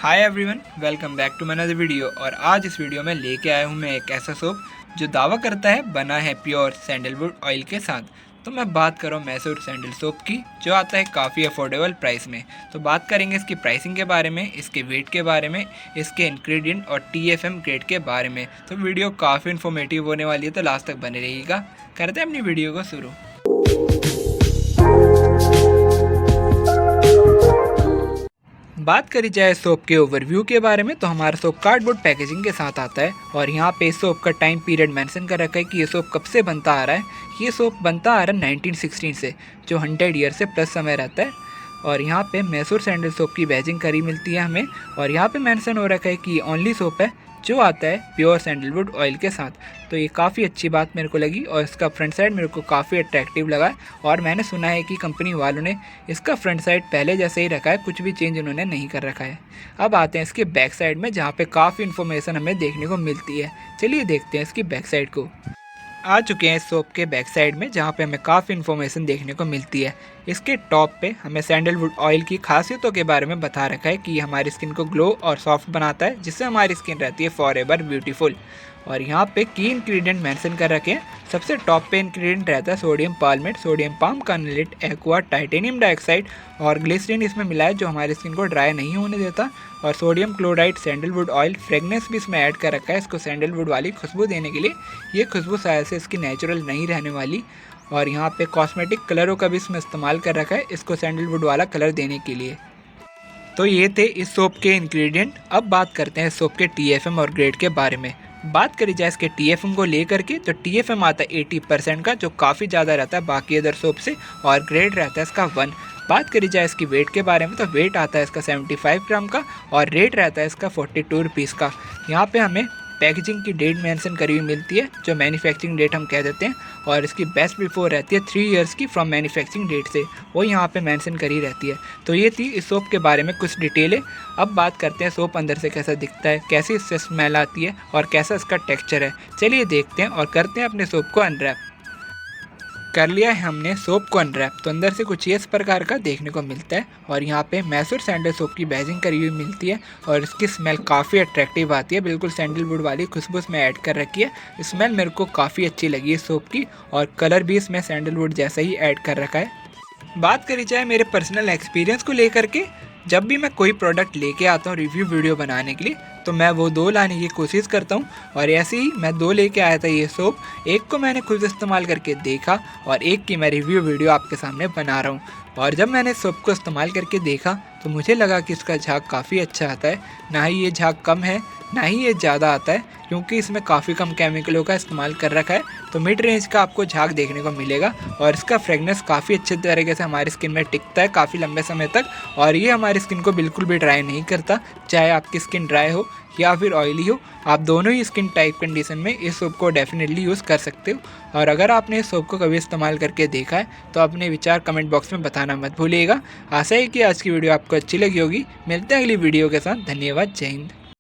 Hi everyone, welcome back to my another video. और आज इस वीडियो में लेके आया हूँ मैं एक ऐसा सोप जो दावा करता है बना है प्योर सैंडलवुड ऑयल के साथ। तो मैं बात कर रहा हूँ मैसूर सैंडल सोप की, जो आता है काफ़ी अफोर्डेबल प्राइस में। तो बात करेंगे इसकी प्राइसिंग के बारे में, इसके वेट के बारे में, इसके इंग्रेडिएंट और TFM ग्रेड के बारे में। तो वीडियो काफ़ी इन्फॉर्मेटिव होने वाली है, तो लास्ट तक बने रहिएगा। करते हैं अपनी वीडियो को शुरू। बात करी जाए सोप के ओवरव्यू के बारे में, तो हमारा सोप कार्डबोर्ड पैकेजिंग के साथ आता है। और यहाँ पे सोप का टाइम पीरियड मेंशन कर रखा है कि ये सोप कब से बनता आ रहा है। ये सोप बनता आ रहा है 1916 से, जो 100 ईयर से प्लस समय रहता है। और यहाँ पे मैसूर सैंडल सोप की बैजिंग करी मिलती है हमें। और यहाँ पे मेंशन हो रखा है कि ये ओनली सोप है जो आता है प्योर सैंडलवुड ऑयल के साथ। तो ये काफ़ी अच्छी बात मेरे को लगी, और इसका फ्रंट साइड मेरे को काफ़ी अट्रैक्टिव लगा। और मैंने सुना है कि कंपनी वालों ने इसका फ्रंट साइड पहले जैसे ही रखा है, कुछ भी चेंज उन्होंने नहीं कर रखा है। अब आते हैं इसके बैक साइड में, जहाँ पे काफ़ी इन्फॉर्मेशन हमें देखने को मिलती है। चलिए देखते हैं इसकी बैक साइड को। आ चुके हैं इस सोप के बैक साइड में, जहाँ पे हमें काफ़ी इन्फॉर्मेशन देखने को मिलती है। इसके टॉप पे हमें सैंडलवुड ऑयल की खासियतों के बारे में बता रखा है कि ये हमारी स्किन को ग्लो और सॉफ्ट बनाता है, जिससे हमारी स्किन रहती है फॉरएवर ब्यूटीफुल। और यहाँ पे की इंग्रेडिएंट मेंशन कर रखे हैं। सबसे टॉप पे इंग्रेडिएंट रहता है sodium palmate, sodium palm kernelate, aqua, titanium dioxide और ग्लिसरीन इसमें मिला है, जो हमारी स्किन को ड्राई नहीं होने देता। और sodium chloride sandalwood oil fragrance भी इसमें ऐड कर रखा है, इसको सैंडलवुड वाली खुशबू देने के लिए। ये खुशबू शायद से इसकी नेचुरल नहीं रहने वाली। और यहाँ पे कॉस्मेटिक कलरों का भी इसमें इस्तेमाल कर रखा है, इसको सैंडलवुड वाला कलर देने के लिए। तो ये थे इस सोप के इंग्रेडिएंट। अब बात करते हैं सोप के TFM और ग्रेड के बारे में। बात करी जाए इसके TFM को लेकर के, तो TFM आता है 80% का, जो काफ़ी ज़्यादा रहता है बाकी अदर सोप से। और ग्रेड रहता है इसका 1। बात करी जाए इसकी वेट के बारे में, तो वेट आता है इसका 75 ग्राम का, और रेट रहता है इसका 42 रुपीज़ का। यहाँ पे हमें पैकेजिंग की डेट मेंशन करी हुई मिलती है, जो मैन्युफैक्चरिंग डेट हम कह देते हैं। और इसकी बेस्ट बिफोर रहती है 3 इयर्स की फ्रॉम मैन्युफैक्चरिंग डेट से, वो यहाँ पे मेंशन करी रहती है। तो ये थी इस सोप के बारे में कुछ डिटेलें। अब बात करते हैं सोप अंदर से कैसा दिखता है, कैसी इससे स्मेल आती है और कैसा इसका टेक्स्चर है। चलिए देखते हैं और करते हैं अपने सोप को अनरैप। कर लिया है हमने सोप को अनरैप, तो अंदर से कुछ इस प्रकार का देखने को मिलता है। और यहाँ पे मैसूर सैंडल सोप की बैजिंग करी हुई मिलती है, और इसकी स्मेल काफ़ी अट्रैक्टिव आती है, बिल्कुल सैंडलवुड वाली खुशबू इसमें ऐड कर रखी है। स्मेल मेरे को काफ़ी अच्छी लगी है सोप की, और कलर भी इसमें सैंडलवुड जैसा ही ऐड कर रखा है। बात करी जाए मेरे पर्सनल एक्सपीरियंस को लेकर के, जब भी मैं कोई प्रोडक्ट लेके आता हूँ रिव्यू वीडियो बनाने के लिए, तो मैं वो 2 लाने की कोशिश करता हूँ। और ऐसे ही मैं 2 लेके आया था ये सोप। एक को मैंने खुद इस्तेमाल करके देखा, और एक की मैं रिव्यू वीडियो आपके सामने बना रहा हूँ। और जब मैंने सोप को इस्तेमाल करके देखा, तो मुझे लगा कि इसका झाग काफ़ी अच्छा आता है। ना ही ये झाग कम है, ना ही ये ज़्यादा आता है, क्योंकि इसमें काफ़ी कम केमिकलों का इस्तेमाल कर रखा है। तो मिड रेंज का आपको झाग देखने को मिलेगा। और इसका फ्रेगनेंस काफ़ी अच्छे तरीके से हमारी स्किन में टिकता है काफ़ी लंबे समय तक। और ये हमारी स्किन को बिल्कुल भी ड्राई नहीं करता, चाहे आपकी स्किन ड्राई हो या फिर ऑयली हो। आप दोनों ही स्किन टाइप कंडीशन में इस सोप को डेफिनेटली यूज़ कर सकते हो। और अगर आपने इस सोप को कभी इस्तेमाल करके देखा है, तो अपने विचार कमेंट बॉक्स में बताना मत भूलिएगा। आशा है कि आज की वीडियो आपको अच्छी लगी होगी। मिलते हैं अगली वीडियो के साथ। धन्यवाद। जय हिंद।